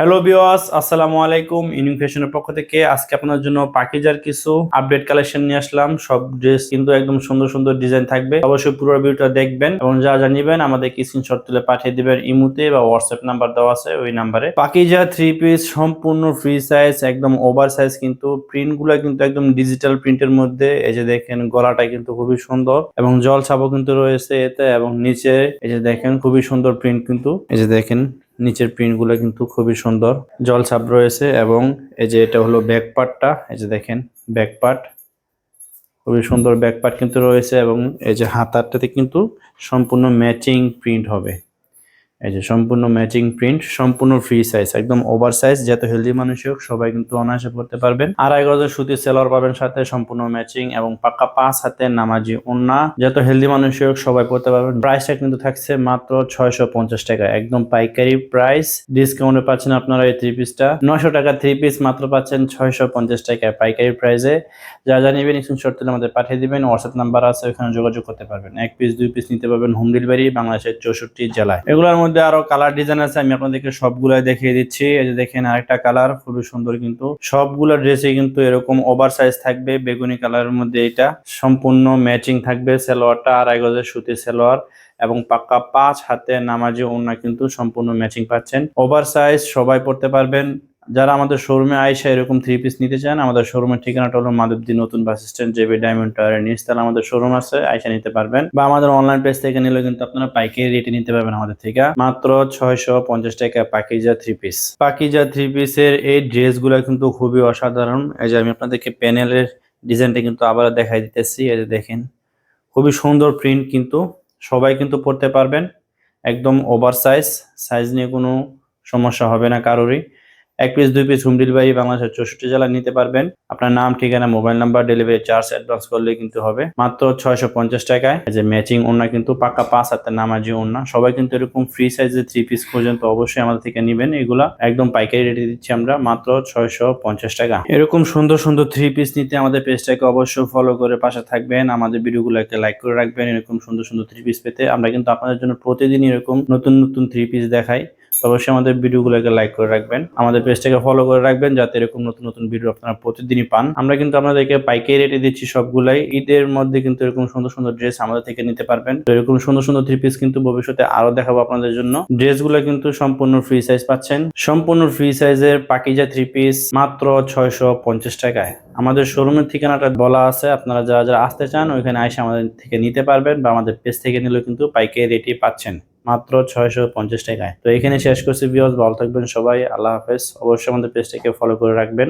Hello viewers, আসসালামু আলাইকুম। Unique ফ্যাশনের পক্ষ থেকে আজকে আপনার জন্য পাকিজার কিছু আপডেট কালেকশন নিয়ে আসলাম। সব ড্রেস কিন্তু একদম সুন্দর সুন্দর ডিজাইন থাকবে। অবশ্যই পুরো ভিডিওটা দেখবেন এবং যা যা নিবেন আমাদের স্ক্রিনশট তুলে পাঠিয়ে দিবেন ইমুতে বা হোয়াটসঅ্যাপ নাম্বার দেওয়া আছে ওই নাম্বারে। পাকিজা থ্রি পিস সম্পূর্ণ ফ্রি সাইজ, একদম ওভার সাইজ, কিন্তু প্রিন্ট গুলা কিন্তু একদম ডিজিটাল প্রিন্টের মধ্যে। এই যে দেখেন গলাটা কিন্তু খুবই সুন্দর এবং জল ছাপও কিন্তু রয়েছে এতে, এবং নিচে এই যে দেখেন খুবই সুন্দর প্রিন্ট, কিন্তু এই যে দেখেন নিচের প্রিন্ট গুলো কিন্তু খুবই সুন্দর, জল ছাপ রয়েছে। এবং এই যে এটা হলো ব্যাক পার্টটা, এই যে দেখেন ব্যাক পার্ট খুবই সুন্দর ব্যাক পার্ট কিন্তু রয়েছে, এবং এই যে হাতাটাতে কিন্তু সম্পূর্ণ ম্যাচিং প্রিন্ট হবে। এই যে সম্পূর্ণ ম্যাচিং প্রিন্ট, সম্পূর্ণ ফ্রি সাইজ, একদম ওভার সাইজ। যত হেলদি মানুষ হোক সবাই কিন্তু অনায়াসে পড়তে পারবেন। আড়াই গজের সুতির সেলোয়ার পাবেন সাথে, সম্পূর্ণ ম্যাচিং এবং পাক্কা 5 হাতের নামাজি ওন্না। যত হেলদি মানুষ হোক সবাই পড়তে পারবেন। প্রাইসটা কিন্তু থাকছে মাত্র 650 টাকা, একদম পাইকারি প্রাইস। ডিসকাউন্টে পাচ্ছেন আপনারা এই থ্রি পিসটা 900 টাকা থ্রি পিস মাত্র পাচ্ছেন 650 টাকায় পাইকারি প্রাইসে। যা যা নেবেন স্ক্রিনশট তুলে আমাদের পাঠিয়ে দিবেন, হোয়াটসঅ্যাপ নাম্বার আছে ওখানে যোগাযোগ করতে পারবেন। এক পিস দুই পিস নিতে পারবেন হোম ডেলিভারি বাংলাদেশের 64 জেলায়। এগুলোর মধ্যে আরো কালার ডিজাইন আছে, আমি আপনাদেরকে সবগুলাই দেখিয়ে দিচ্ছি। এই যে দেখেন আরেকটা কালার খুবই সুন্দর, কিন্তু সবগুলো ড্রেসে কিন্তু এরকম ওভার সাইজ থাকবে। বেগুনি কালারের মধ্যে এটা সম্পূর্ণ ম্যাচিং থাকবে। সালোয়ারটা আড়াই গজের সুতির সালোয়ার এবং পাক্কা 5 হাতে নামাজি ওড়না কিন্তু সম্পূর্ণ ম্যাচিং পাচ্ছেন। ওভার সাইজ সবাই পড়তে পারবেন। যারা আমাদের শোরুমে আইসা এরকম থ্রি পিস নিতে চান, আমাদের শোরুমের ঠিকানাটা হলো মাধবদী নতুন বাস স্ট্যান্ড, জেবি ডায়মন্ড টাওয়ারের নিচতলা আমাদের শোরুম আছে, আইসা নিতে পারবেন। বা আমাদের অনলাইন পেজ থেকে নিলে কিন্তু আপনারা পাইকারি রেটে নিতে পারবেন আমাদের থেকে মাত্র 650 টাকা Pakeeza three piece. Pakeeza three পিসের এই ড্রেসগুলো কিন্তু খুবই অসাধারণ। এই যে আমি আপনাদেরকে প্যানেলের ডিজাইনটা কিন্তু আবার দেখাই দিতেছি। এই যে দেখেন খুবই সুন্দর প্রিন্ট, কিন্তু সবাই কিন্তু পড়তে পারবেন। একদম ওভার সাইজ, সাইজ নিয়ে কোনো সমস্যা হবে না কারোরই। এক পিস দুই পিস হোম ডেলিভারি বাংলাদেশের 64 জেলায় নিতে পারবেন। আপনার নাম, ঠিকানা, mobile number, delivery charge advance করলে কিন্তু হবে মাত্র 650 টাকায়। এই যে ম্যাচিং ওড়না কিন্তু পাক্কা 5 হাতের নামাজি ওড়না। সবাই কিন্তু এরকম ফ্রি সাইজের থ্রি পিস পর্যন্ত অবশ্যই আমাদের থেকে নেবেন। এগুলা একদম পাইকারি রেটে দিচ্ছি আমরা মাত্র 650 টাকা। এরকম সুন্দর সুন্দর থ্রি পিস নিতে আমাদের পেজটাকে অবশ্যই ফলো করে পাশে থাকবেন। আমাদের ভিডিওগুলো একটা লাইক করে রাখবেন। এরকম সুন্দর সুন্দর থ্রি পিস পেতে আমরা কিন্তু আপনাদের জন্য প্রতিদিন এরকম নতুন নতুন থ্রি পিস দেখাই। তো অবশ্যই আমাদের ভিডিওগুলোকে লাইক করে রাখবেন, আমাদের পেজটাকে ফলো করে রাখবেন, যাতে এরকম নতুন নতুন ভিডিও আপনারা প্রতিদিনই পান। আমরা কিন্তু আপনাদেরকে পাইকারি রেটে দিচ্ছি সবগুলাই। ঈদের মধ্যে কিন্তু এরকম সুন্দর সুন্দর ড্রেস আমাদের থেকে নিতে পারবেন। তো এরকম সুন্দর সুন্দর থ্রি পিস কিন্তু ভবিষ্যতে আরো দেখাবো আপনাদের জন্য। ড্রেসগুলো কিন্তু সম্পূর্ণ ফ্রি সাইজ পাচ্ছেন। সম্পূর্ণ ফ্রি সাইজের পাকিজা থ্রি পিস মাত্র 650 টাকায়। আমাদের শোরুমের ঠিকানাটা বলা আছে, আপনারা যারা যারা আসতে চান ওইখানে এসে আমাদের থেকে নিতে পারবেন, বা আমাদের পেজ থেকে নিলেও কিন্তু পাইকারি রেটে পাচ্ছেন মাত্র 650 টাকায়। তো এখানে শেষ করছি ভিউয়ার্স, ভালো থাকবেন সবাই, আল্লাহ হাফেজ। অবশ্যই আমাদের পেজটাকে ফলো করে রাখবেন।